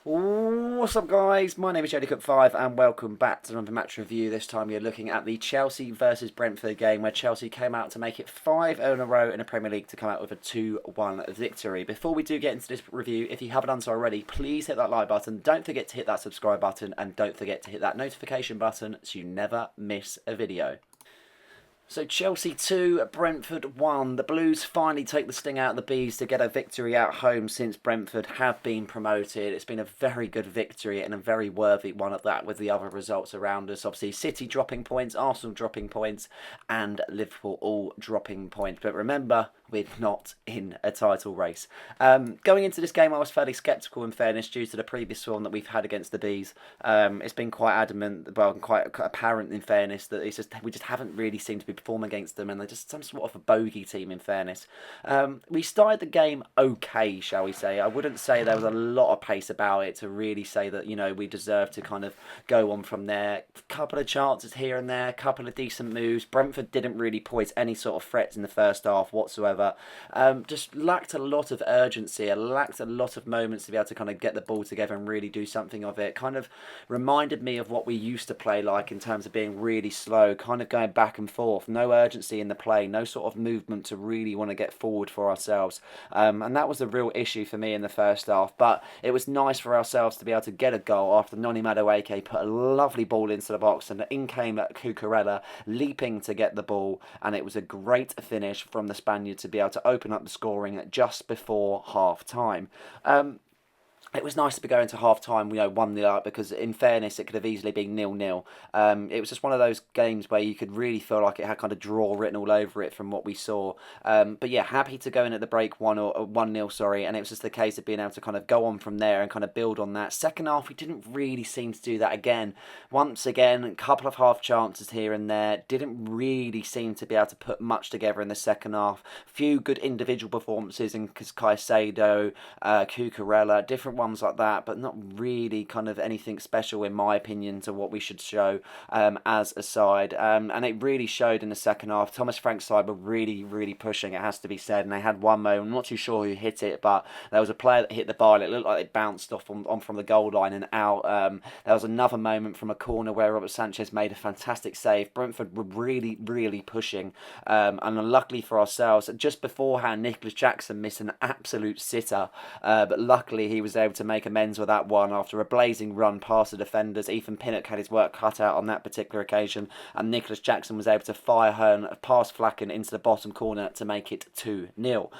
What's up, guys? My name is JodyCook5 and welcome back to another match review. This time you're looking at the Chelsea versus Brentford game where Chelsea came out to make it 5 in a row in the Premier League to come out with a 2-1 victory. Before we do get into this review, if you haven't done so already, please hit that like button. Don't forget to hit that subscribe button and don't forget to hit that notification button so you never miss a video. So Chelsea 2, Brentford 1. The Blues finally take the sting out of the Bees to get a victory at home since Brentford have been promoted. It's been a very good victory and a very worthy one at that with the other results around us. Obviously City dropping points, Arsenal dropping points and Liverpool all dropping points. But remember, we're not in a title race. Going into this game I was fairly sceptical in fairness due to the previous one that we've had against the Bees. It's been quite adamant, well quite apparent in fairness that we just haven't really seemed to be perform against them, and they're just some sort of a bogey team in fairness. We started the game okay, shall we say. I wouldn't say there was a lot of pace about it to really say that, you know, we deserve to kind of go on from there. Couple of chances here and there, couple of decent moves. Brentford didn't really pose any sort of threats in the first half whatsoever. Just lacked a lot of urgency, lacked a lot of moments to be able to kind of get the ball together and really do something of it. Kind of reminded me of what we used to play like in terms of being really slow, kind of going back and forth. No urgency in the play, no sort of movement to really want to get forward for ourselves. And that was the real issue for me in the first half. But it was nice for ourselves to be able to get a goal after Noni Madueke put a lovely ball into the box, and in came Cucurella leaping to get the ball, and it was a great finish from the Spaniard to be able to open up the scoring just before half time. It was nice to be going to half time, 1-0 up, because in fairness, it could have easily been 0-0. It was just one of those games where you could really feel like it had kind of draw written all over it from what we saw. But yeah, happy to go in at the break 1-0, sorry, and it was just the case of being able to kind of go on from there and kind of build on that. Second half, we didn't really seem to do that again. Once again, a couple of half chances here and there. Didn't really seem to be able to put much together in the second half. Few good individual performances in Caicedo, Cucurella, different ones like that, but not really kind of anything special in my opinion to what we should show as a side. And it really showed in the second half. Thomas Frank's side were really pushing, it has to be said, and they had one moment, I'm not too sure who hit it, but there was a player that hit the bar and it looked like it bounced off on from the goal line and out. There was another moment from a corner where Robert Sanchez made a fantastic save. Brentford were really pushing, and luckily for ourselves, just beforehand Nicholas Jackson missed an absolute sitter, but luckily he was able to make amends with that one after a blazing run past the defenders. Ethan Pinnock had his work cut out on that particular occasion, and Nicholas Jackson was able to fire Hearn past Flacken into the bottom corner to make it 2-0.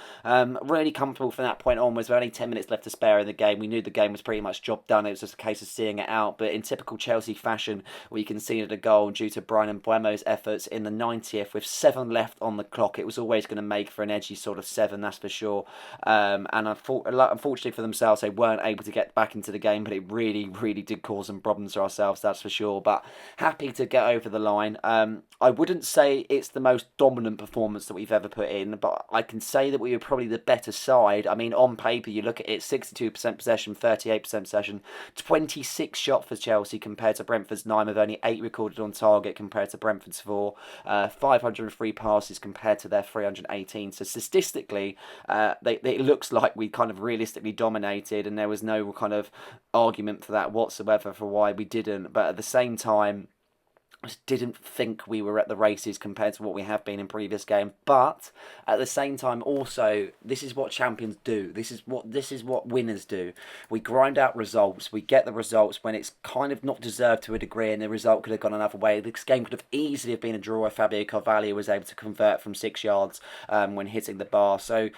Really comfortable from that point onwards. With only 10 minutes left to spare in the game, we knew the game was pretty much job done. It was just a case of seeing it out, but in typical Chelsea fashion, we conceded a goal due to Brian Mbuemo's efforts in the 90th with 7 left on the clock. It was always going to make for an edgy sort of 7, that's for sure. And unfortunately for themselves, they weren't able to get back into the game, but it really did cause some problems for ourselves, that's for sure. But happy to get over the line. I wouldn't say it's the most dominant performance that we've ever put in, but I can say that we were probably the better side. I mean, on paper, you look at it, 62% possession, 38% possession, 26 shots for Chelsea compared to Brentford's 9, with only 8 recorded on target compared to Brentford's 4, 503 passes compared to their 318. So statistically, it looks like we kind of realistically dominated, and there was no kind of argument for that whatsoever for why we didn't. But at the same time, I just didn't think we were at the races compared to what we have been in previous games. But at the same time, also, this is what champions do. This is what winners do. We grind out results. We get the results when it's kind of not deserved to a degree, and the result could have gone another way. This game could have easily have been a draw if Fabio Carvalho was able to convert from 6 yards when hitting the bar. So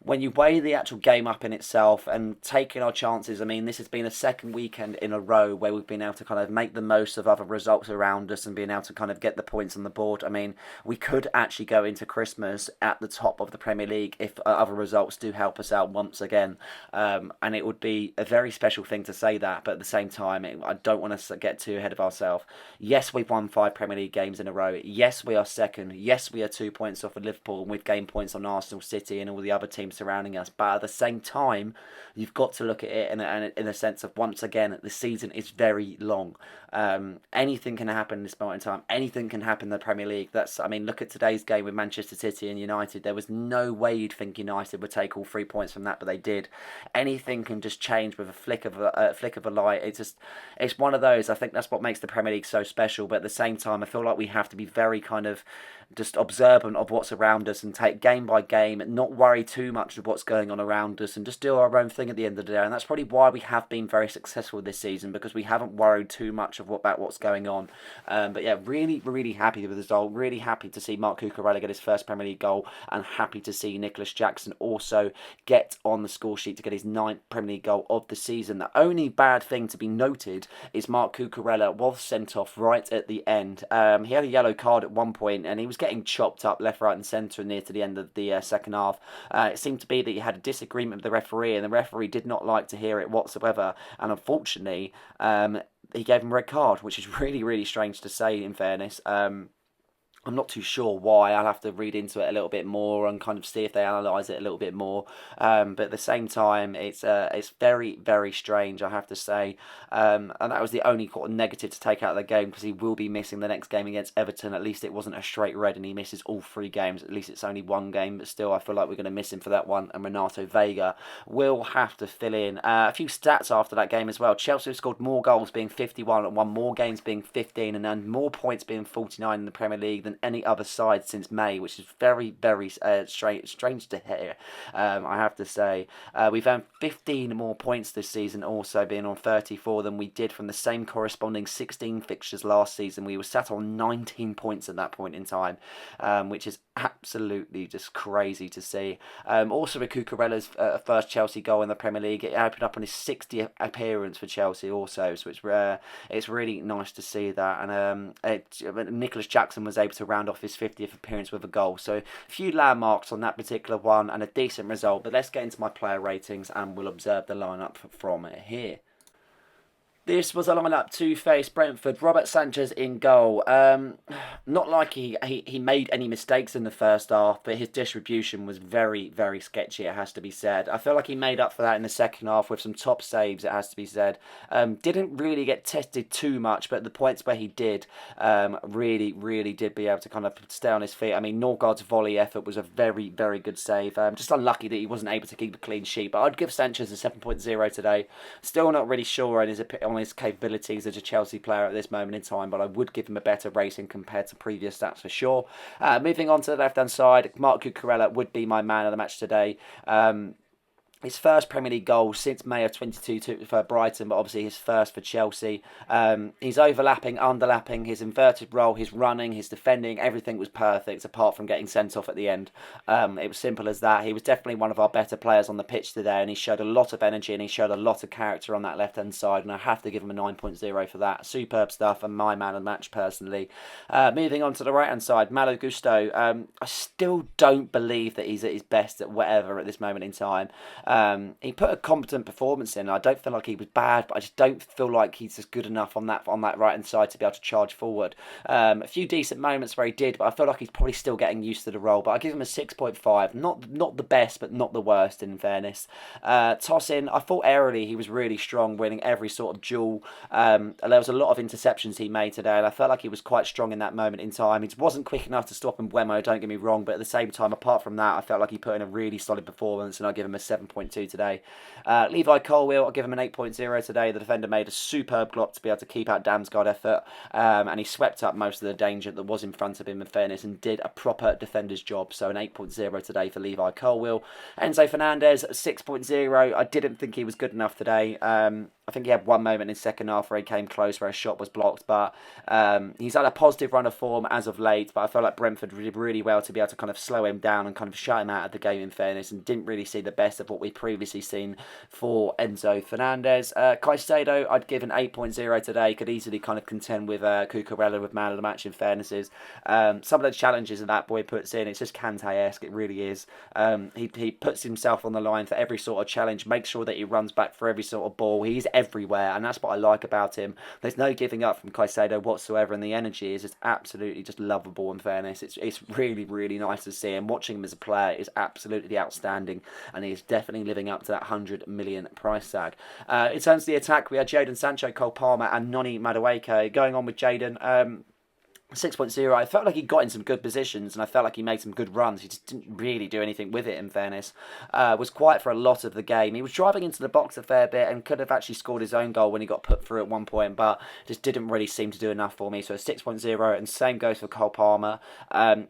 when you weigh the actual game up in itself and taking our chances, I mean, this has been a second weekend in a row where we've been able to kind of make the most of other results around us and being able to kind of get the points on the board. I mean, we could actually go into Christmas at the top of the Premier League if other results do help us out once again. And it would be a very special thing to say that, but at the same time, I don't want to get too ahead of ourselves. Yes, we've won 5 Premier League games in a row. Yes, we are second. Yes, we are 2 points off of Liverpool, and we've gained points on Arsenal, City, and all the other teams surrounding us. But at the same time, you've got to look at it in a sense of, once again, the season is very long. Anything can happen this moment in time. Anything can happen in the Premier League. I mean, look at today's game with Manchester City and United. There was no way you'd think United would take all 3 points from that, but they did. Anything can just change with a flick of a light. It's one of those. I think that's what makes the Premier League so special. But at the same time, I feel like we have to be very kind of just observant of what's around us and take game by game and not worry too much of what's going on around us and just do our own thing at the end of the day. And that's probably why we have been very successful this season, because we haven't worried too much about what's going on. But yeah, really, really happy with the result. Really happy to see Marc Cucurella get his first Premier League goal, and happy to see Nicholas Jackson also get on the score sheet to get his 9th Premier League goal of the season. The only bad thing to be noted is Marc Cucurella was sent off right at the end. He had a yellow card at one point and he was getting chopped up left, right and centre near to the end of the second half. It seemed to be that he had a disagreement with the referee, and the referee did not like to hear it whatsoever, and unfortunately he gave him a red card, which is really, really strange to say, in fairness. I'm not too sure why. I'll have to read into it a little bit more and kind of see if they analyse it a little bit more. But at the same time, it's very, very strange, I have to say. And that was the only kind of negative to take out of the game, because he will be missing the next game against Everton. At least it wasn't a straight red and he misses all 3 games. At least it's only 1 game, but still I feel like we're going to miss him for that one. And Renato Vega will have to fill in. A few stats after that game as well. Chelsea have scored more goals, being 51, and won more games, being 15, and then more points, being 49 in the Premier League than any other side since May, which is very, very strange to hear, I have to say. We've earned 15 more points this season, also being on 34 than we did from the same corresponding 16 fixtures last season. We were sat on 19 points at that point in time, which is absolutely just crazy to see. Also with Cucurella's first Chelsea goal in the Premier League, it opened up on his 60th appearance for Chelsea also, so it's really nice to see that. And Nicholas Jackson was able to round off his 50th appearance with a goal, so a few landmarks on that particular one and a decent result. But let's get into my player ratings and we'll observe the lineup from here. This was a lineup to face Brentford. Robert Sanchez in goal. Not like he made any mistakes in the first half, but his distribution was very, very sketchy, it has to be said. I feel like he made up for that in the second half with some top saves, it has to be said. Didn't really get tested too much, but the points where he did, really, really did be able to kind of stay on his feet. I mean, Norgard's volley effort was a very, very good save. Just unlucky that he wasn't able to keep a clean sheet, but I'd give Sanchez a 7.0 today. Still not really sure on his capabilities as a Chelsea player at this moment in time, but I would give him a better rating compared to previous stats for sure. Moving on to the left hand side, Marc Cucurella would be my man of the match today. His first Premier League goal since May of 22 for Brighton, but obviously his first for Chelsea. He's overlapping, underlapping, his inverted role, his running, his defending, everything was perfect apart from getting sent off at the end. It was simple as that. He was definitely one of our better players on the pitch today, and he showed a lot of energy and he showed a lot of character on that left-hand side, and I have to give him a 9.0 for that. Superb stuff, and my man of the match personally. Moving on to the right-hand side, Malo Gusto. I still don't believe that he's at his best at whatever at this moment in time. He put a competent performance in. I don't feel like he was bad, but I just don't feel like he's just good enough on that right hand side to be able to charge forward. A few decent moments where he did, but I feel like he's probably still getting used to the role. But I give him a 6.5. Not the best, but not the worst, in fairness. Tosin, I thought aerially he was really strong, winning every sort of duel. There was a lot of interceptions he made today, and I felt like he was quite strong in that moment in time. He wasn't quick enough to stop Mbeumo, don't get me wrong, but at the same time, apart from that, I felt like he put in a really solid performance, and I give him a 7.2 today. Levi Colwill, I'll give him an 8.0 today. The defender made a superb block to be able to keep out Damsgaard effort, and he swept up most of the danger that was in front of him, in fairness, and did a proper defender's job. So an 8.0 today for Levi Colwill. Enzo Fernandez, 6.0. I didn't think he was good enough today. I think he had one moment in second half where he came close, where a shot was blocked, but he's had a positive run of form as of late, but I feel like Brentford did really well to be able to kind of slow him down and kind of shut him out of the game, in fairness, and didn't really see the best of what we've previously seen for Enzo Fernandez. Caicedo, I'd give an 8.0 today, could easily kind of contend with Cucurella with man of the match, in fairnesses. Some of the challenges that boy puts in, it's just Kante-esque, it really is. He puts himself on the line for every sort of challenge, makes sure that he runs back for every sort of ball. He's everywhere, and that's what I like about him. There's no giving up from Caicedo whatsoever, and the energy is just absolutely just lovable, in fairness. It's really, really nice to see him. Watching him as a player is absolutely outstanding, and he's definitely living up to that 100 million price tag. In terms of the attack, we had Jadon Sancho, Cole Palmer, and Noni Madueke. Going on with Jadon, 6.0, I felt like he got in some good positions and I felt like he made some good runs. He just didn't really do anything with it, in fairness. Was quiet for a lot of the game. He was driving into the box a fair bit and could have actually scored his own goal when he got put through at one point, but just didn't really seem to do enough for me. So a 6.0, and same goes for Cole Palmer.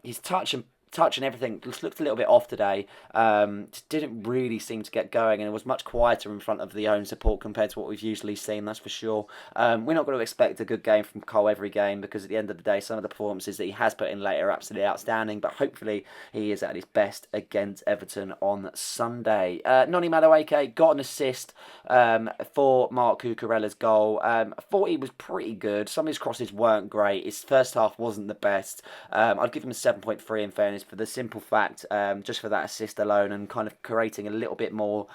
His touch and everything just looked a little bit off today. Just didn't really seem to get going, and it was much quieter in front of the own support compared to what we've usually seen, that's for sure. We're not going to expect a good game from Cole every game, because at the end of the day, some of the performances that he has put in late are absolutely outstanding, but hopefully he is at his best against Everton on Sunday. Noni Madueke got an assist for Mark Cucurella's goal. I thought he was pretty good. Some of his crosses weren't great. His first half wasn't the best. I'd give him a 7.3 in fairness, for the simple fact, just for that assist alone, and kind of creating a little bit more.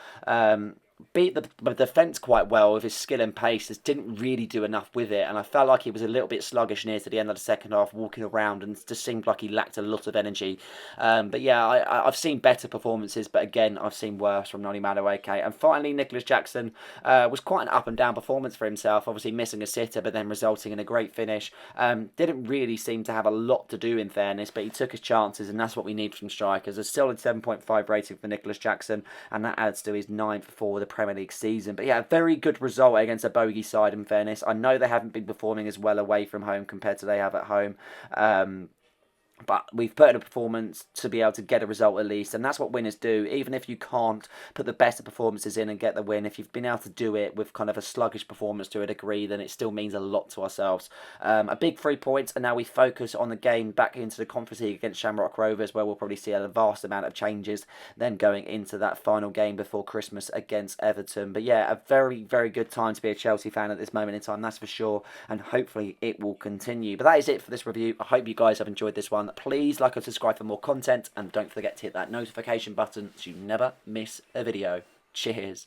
Beat the defence quite well with his skill and pace. Just didn't really do enough with it, and I felt like he was a little bit sluggish near to the end of the second half, walking around, and just seemed like he lacked a lot of energy. But yeah, I've seen better performances, but again, I've seen worse from Noni Madueke. And finally, Nicholas Jackson was quite an up and down performance for himself. Obviously missing a sitter, but then resulting in a great finish. Didn't really seem to have a lot to do, in fairness, but he took his chances, and that's what we need from strikers. A solid 7.5 rating for Nicholas Jackson, and that adds to his 9th for the Premier League season. But yeah, a very good result against a bogey side, in fairness. I know they haven't been performing as well away from home compared to they have at home. But we've put in a performance to be able to get a result at least, and that's what winners do. Even if you can't put the best of performances in and get the win, if you've been able to do it with kind of a sluggish performance to a degree, then it still means a lot to ourselves. A big 3 points, and now we focus on the game back into the Conference League against Shamrock Rovers, where we'll probably see a vast amount of changes then going into that final game before Christmas against Everton. But yeah, a very, very good time to be a Chelsea fan at this moment in time, that's for sure, and hopefully it will continue. But that is it for this review. I hope you guys have enjoyed this one. Please like and subscribe for more content, and don't forget to hit that notification button so you never miss a video. Cheers.